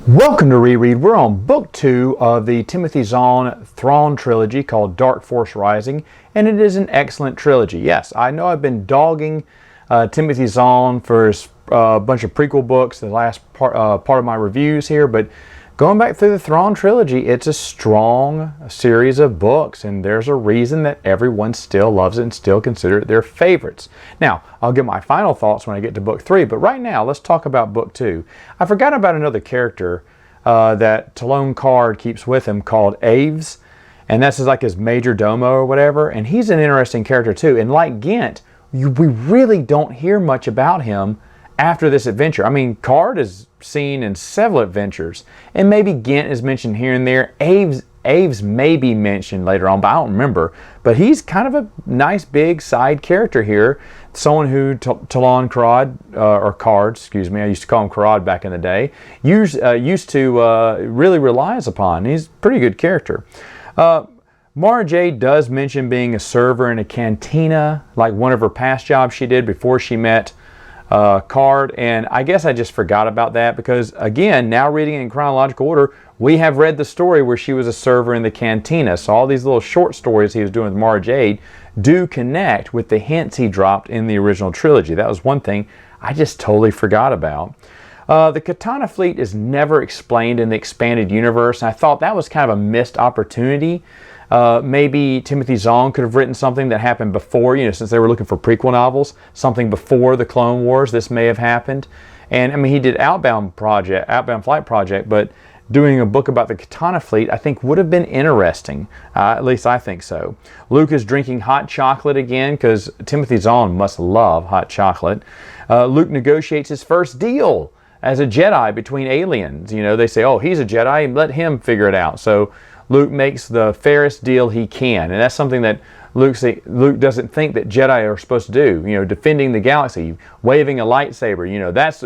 Welcome to Reread. We're on book 2 of the Timothy Zahn Thrawn trilogy called Dark Force Rising, and it is an excellent trilogy. Yes, I know I've been dogging Timothy Zahn for his bunch of prequel books, the last part of my reviews here, but going back through the Thrawn trilogy, it's a strong series of books, and there's a reason that everyone still loves it and still consider it their favorites. Now, I'll give my final thoughts when I get to book 3, but right now, let's talk about book 2. I forgot about another character that Talon Card keeps with him called Aves, and that's like his major domo or whatever, and he's an interesting character too. And like Ghent, we really don't hear much about him after this adventure. I mean, Card is seen in several adventures, and maybe Ghent is mentioned here and there. Aves may be mentioned later on, but I don't remember. But he's kind of a nice big side character here. Someone who Talon Card, excuse me, I used to call him Karad back in the day, used to really relies upon. He's a pretty good character. Mara Jade does mention being a server in a cantina, like one of her past jobs she did before she met Card, and I guess I just forgot about that because, again, now reading in chronological order, we have read the story where she was a server in the cantina. So all these little short stories he was doing with Mara Jade do connect with the hints he dropped in the original trilogy. That was one thing I just totally forgot about. The Katana fleet is never explained in the expanded universe, and I thought that was kind of a missed opportunity. Maybe Timothy Zahn could have written something that happened before, since they were looking for prequel novels, something before the Clone Wars, this may have happened. And I mean, he did Outbound Flight Project, but doing a book about the Katana fleet, I think would have been interesting. At least I think so. Luke is drinking hot chocolate again, because Timothy Zahn must love hot chocolate. Luke negotiates his first deal as a Jedi between aliens. They say, oh, he's a Jedi, let him figure it out. So Luke makes the fairest deal he can, and that's something that Luke doesn't think that Jedi are supposed to do. Defending the galaxy, waving a lightsaber. That's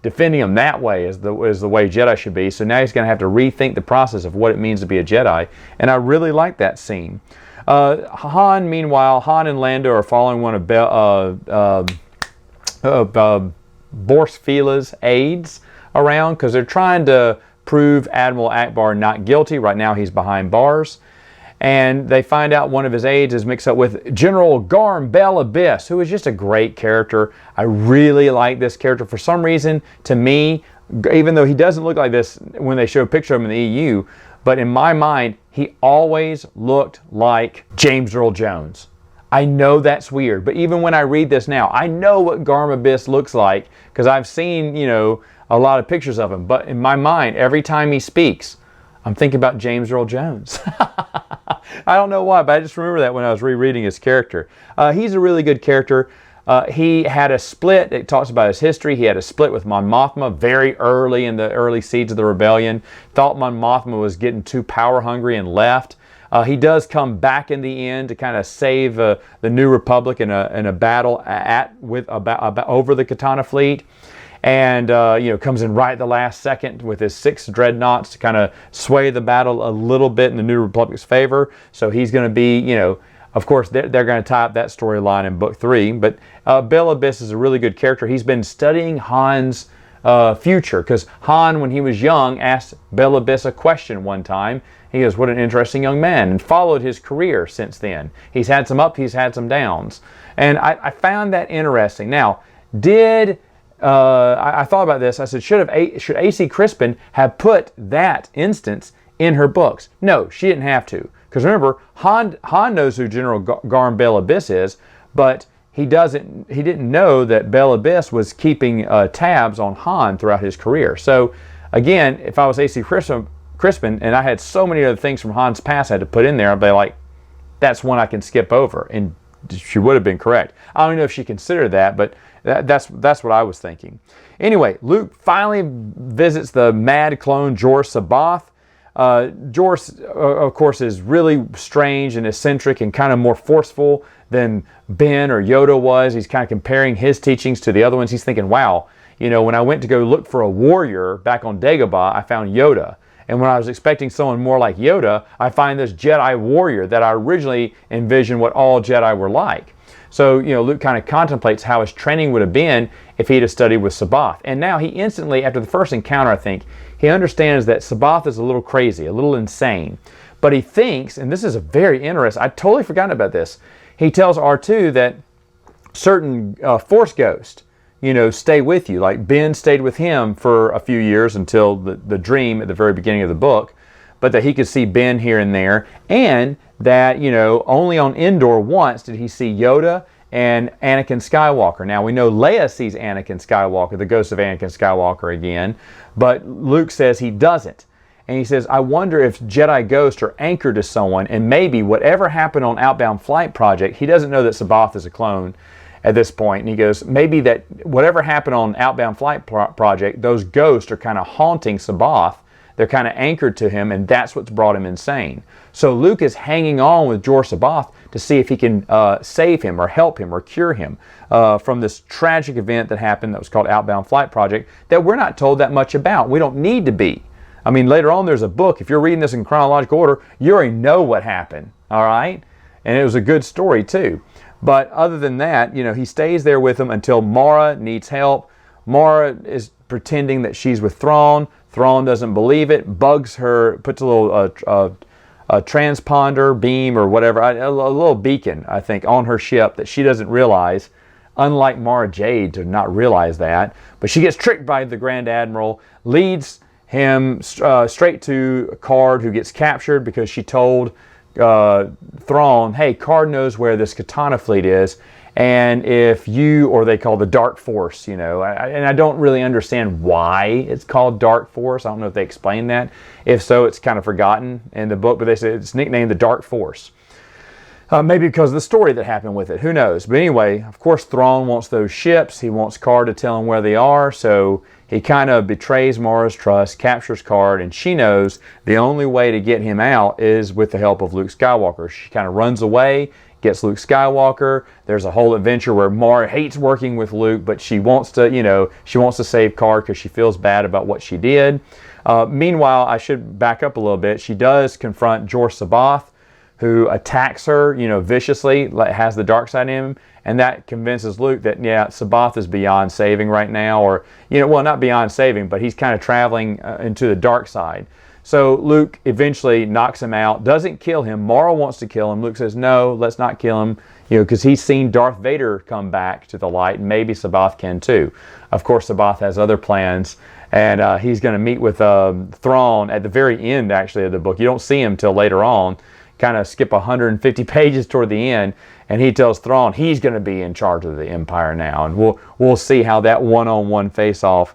defending them that way is the way Jedi should be. So now he's going to have to rethink the process of what it means to be a Jedi, and I really like that scene. Meanwhile, Han and Lando are following one of Borsk Fila's aides around because they're trying to prove Admiral Akbar not guilty. Right now he's behind bars. And they find out one of his aides is mixed up with General Garm Bel Abyss, who is just a great character. I really like this character. For some reason, to me, even though he doesn't look like this when they show a picture of him in the EU, but in my mind, he always looked like James Earl Jones. I know that's weird, but even when I read this now, I know what Garm Abyss looks like because I've seen, a lot of pictures of him. But in my mind, every time he speaks, I'm thinking about James Earl Jones. I don't know why, but I just remember that when I was rereading his character. He's a really good character. He had a split. It talks about his history. He had a split with Mon Mothma very early in the early seeds of the rebellion. Thought Mon Mothma was getting too power hungry and left. He does come back in the end to kind of save the New Republic in a battle over the Katana fleet. And comes in right at the last second with his 6 dreadnoughts to kind of sway the battle a little bit in the New Republic's favor. So he's going to be, of course, they're going to tie up that storyline in book 3. But Bel Abyss is a really good character. He's been studying Han's future because Han, when he was young, asked Bel Abyss a question one time. He goes, what an interesting young man, and followed his career since then. He's had some ups, he's had some downs. And I found that interesting. Now, I thought about this. I said, should A.C. Crispin have put that instance in her books? No, she didn't have to. Because remember, Han knows who General Garm Bel Abyss is, but he didn't know that Bel Abyss was keeping tabs on Han throughout his career. So again, if I was A.C. Crispin and I had so many other things from Han's past I had to put in there, I'd be like, that's one I can skip over. And she would have been correct. I don't know if she considered that, but that's what I was thinking. Anyway, Luke finally visits the mad clone Jorus Sabath. Jorus, of course, is really strange and eccentric and kind of more forceful than Ben or Yoda was. He's kind of comparing his teachings to the other ones. He's thinking, wow, when I went to go look for a warrior back on Dagobah, I found Yoda. And when I was expecting someone more like Yoda, I find this Jedi warrior that I originally envisioned what all Jedi were like. So, Luke kind of contemplates how his training would have been if he'd have studied with Sabath. And now he instantly, after the first encounter, I think, he understands that Sabath is a little crazy, a little insane. But he thinks, and this is a very interesting, I totally forgot about this. He tells R2 that certain Force ghosts, stay with you. Like Ben stayed with him for a few years until the dream at the very beginning of the book, but that he could see Ben here and there, and that, only on Endor once did he see Yoda and Anakin Skywalker. Now we know Leia sees Anakin Skywalker, the ghost of Anakin Skywalker again, but Luke says he doesn't. And he says, I wonder if Jedi ghosts are anchored to someone, and maybe whatever happened on Outbound Flight Project, he doesn't know that Sabath is a clone at this point, and he goes, maybe that whatever happened on Outbound Flight Project, those ghosts are kind of haunting Sabath. They're kind of anchored to him, and that's what's brought him insane. So Luke is hanging on with Jor Sabath to see if he can save him or help him or cure him from this tragic event that happened that was called Outbound Flight Project that we're not told that much about. We don't need to be. I mean, later on there's a book. If you're reading this in chronological order, you already know what happened, all right? And it was a good story too. But other than that, he stays there with him until Mara needs help. Mara is pretending that she's with Thrawn. Thrawn doesn't believe it, bugs her, puts a little a transponder beam or whatever, a little beacon, I think, on her ship that she doesn't realize, unlike Mara Jade to not realize that. But she gets tricked by the Grand Admiral, leads him straight to Card, who gets captured because she told Thrawn, hey, Card knows where this Katana fleet is, and if you, or they call the Dark Force, and I don't really understand why it's called Dark Force. I don't know if they explain that. If so, it's kind of forgotten in the book, but they say it's nicknamed the Dark Force. Maybe because of the story that happened with it. Who knows? But anyway, of course, Thrawn wants those ships. He wants Card to tell him where they are, so he kind of betrays Mara's trust, captures Card, and she knows the only way to get him out is with the help of Luke Skywalker. She kind of runs away, gets Luke Skywalker. There's a whole adventure where Mara hates working with Luke, but she wants to, she wants to save Card because she feels bad about what she did. Meanwhile, I should back up a little bit. She does confront Jor Sabath, who attacks her, viciously, has the dark side in him, and that convinces Luke that, yeah, Sabath is beyond saving right now, or, well, not beyond saving, but he's kind of traveling into the dark side. So Luke eventually knocks him out, doesn't kill him. Mara wants to kill him. Luke says, no, let's not kill him, because he's seen Darth Vader come back to the light, and maybe Sabath can too. Of course, Sabath has other plans, and he's going to meet with Thrawn at the very end, actually, of the book. You don't see him till later on. Kind of skip 150 pages toward the end, and he tells Thrawn he's going to be in charge of the Empire now, and we'll see how that one-on-one face-off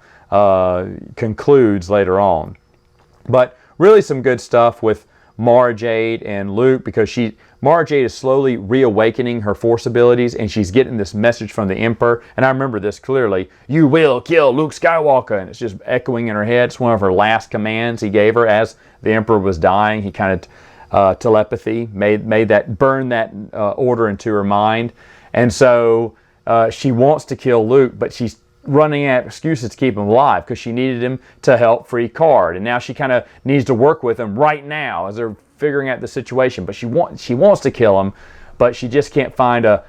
concludes later on. But really some good stuff with Mara Jade and Luke, because Mara Jade is slowly reawakening her Force abilities, and she's getting this message from the Emperor, and I remember this clearly, you will kill Luke Skywalker, and it's just echoing in her head. It's one of her last commands he gave her as the Emperor was dying. He kind of telepathy made that, burn that order into her mind, and so she wants to kill Luke, but she's running out of excuses to keep him alive because she needed him to help free Card, and now she kind of needs to work with him right now as they're figuring out the situation. But she wants to kill him, but she just can't find a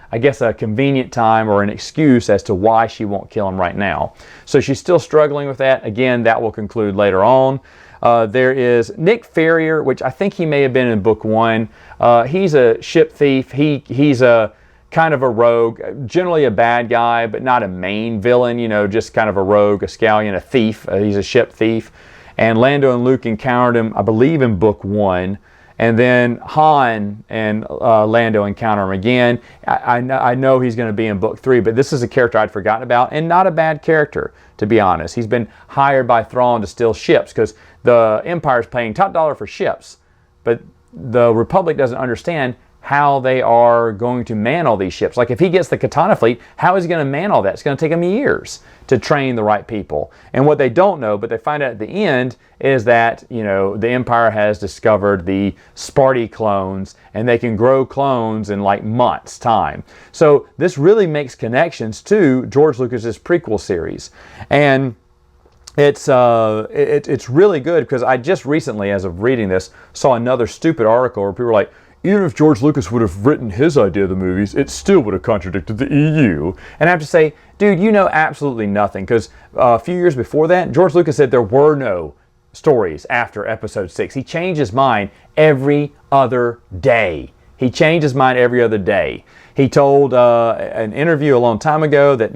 convenient time or an excuse as to why she won't kill him right now. So she's still struggling with that. Again, that will conclude later on. There is Nick Ferrier, which I think he may have been in book 1. He's a ship thief. He's a kind of a rogue, generally a bad guy, but not a main villain, just kind of a rogue, a scallion, a thief. He's a ship thief. And Lando and Luke encountered him, I believe, in book 1. And then Han and Lando encounter him again. I know he's going to be in book 3, but this is a character I'd forgotten about, and not a bad character, to be honest. He's been hired by Thrawn to steal ships, because the Empire's paying top dollar for ships, but the Republic doesn't understand how they are going to man all these ships. Like, if he gets the Katana fleet, how is he going to man all that? It's going to take him years to train the right people. And what they don't know, but they find out at the end, is that, the Empire has discovered the Sparty clones, and they can grow clones in like months' time. So this really makes connections to George Lucas's prequel series. And it's really good, because I just recently, as of reading this, saw another stupid article where people were like, even if George Lucas would have written his idea of the movies, it still would have contradicted the EU. And I have to say, dude, you know absolutely nothing, because a few years before that, George Lucas said there were no stories after episode 6. He changed his mind every other day. He changed his mind every other day. He told an interview a long time ago that,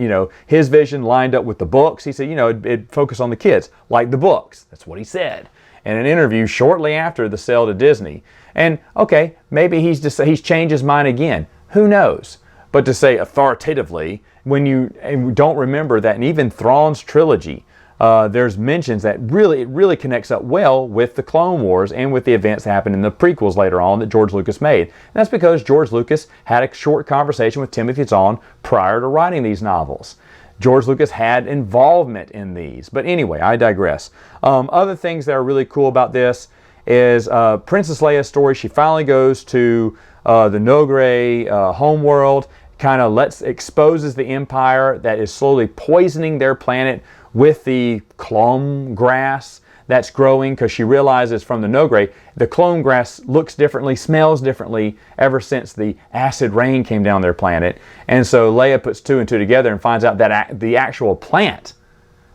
his vision lined up with the books. He said, it'd focus on the kids, like the books. That's what he said in an interview shortly after the sale to Disney. And okay, maybe he's changed his mind again. Who knows? But to say authoritatively, when you don't remember that in even Thrawn's trilogy, there's mentions that it really connects up well with the Clone Wars and with the events that happened in the prequels later on that George Lucas made. And that's because George Lucas had a short conversation with Timothy Zahn prior to writing these novels. George Lucas had involvement in these. But anyway, I digress. Other things that are really cool about this is Princess Leia's story. She finally goes to the Noghri homeworld, kind of exposes the Empire that is slowly poisoning their planet with the clone grass that's growing, because she realizes from the Noghri the clone grass looks differently, smells differently ever since the acid rain came down their planet. And so Leia puts 2 and 2 together and finds out that the actual plant,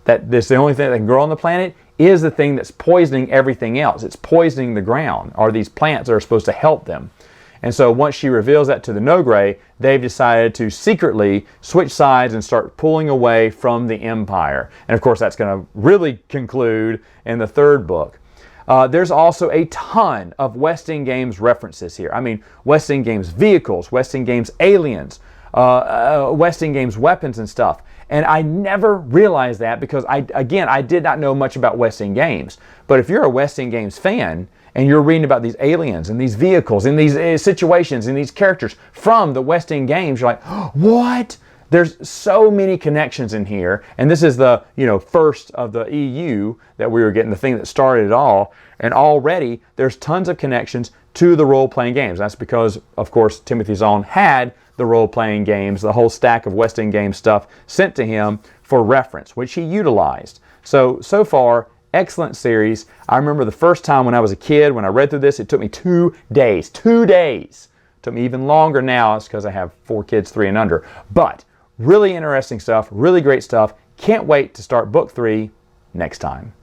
that this the only thing that can grow on the planet, is the thing that's poisoning everything else. It's poisoning the ground, or these plants that are supposed to help them. And so once she reveals that to the Noghri, they've decided to secretly switch sides and start pulling away from the Empire. And of course, that's going to really conclude in the 3rd book. There's also a ton of West End Games references here. I mean, West End Games vehicles, West End Games aliens, West End Games weapons and stuff. And I never realized that because, I did not know much about West End Games. But if you're a West End Games fan, and you're reading about these aliens and these vehicles and these situations and these characters from the West End Games, you're like, oh, what? There's so many connections in here. And this is the, first of the EU that we were getting, the thing that started it all. And already there's tons of connections to the role-playing games. That's because, of course, Timothy Zahn had the role-playing games, the whole stack of West End Games stuff sent to him for reference, which he utilized. So far, excellent series. I remember the first time when I was a kid, when I read through this, it took me 2 days. 2 days. It took me even longer now. It's because I have 4 kids, 3 and under. But really interesting stuff, really great stuff. Can't wait to start book 3 next time.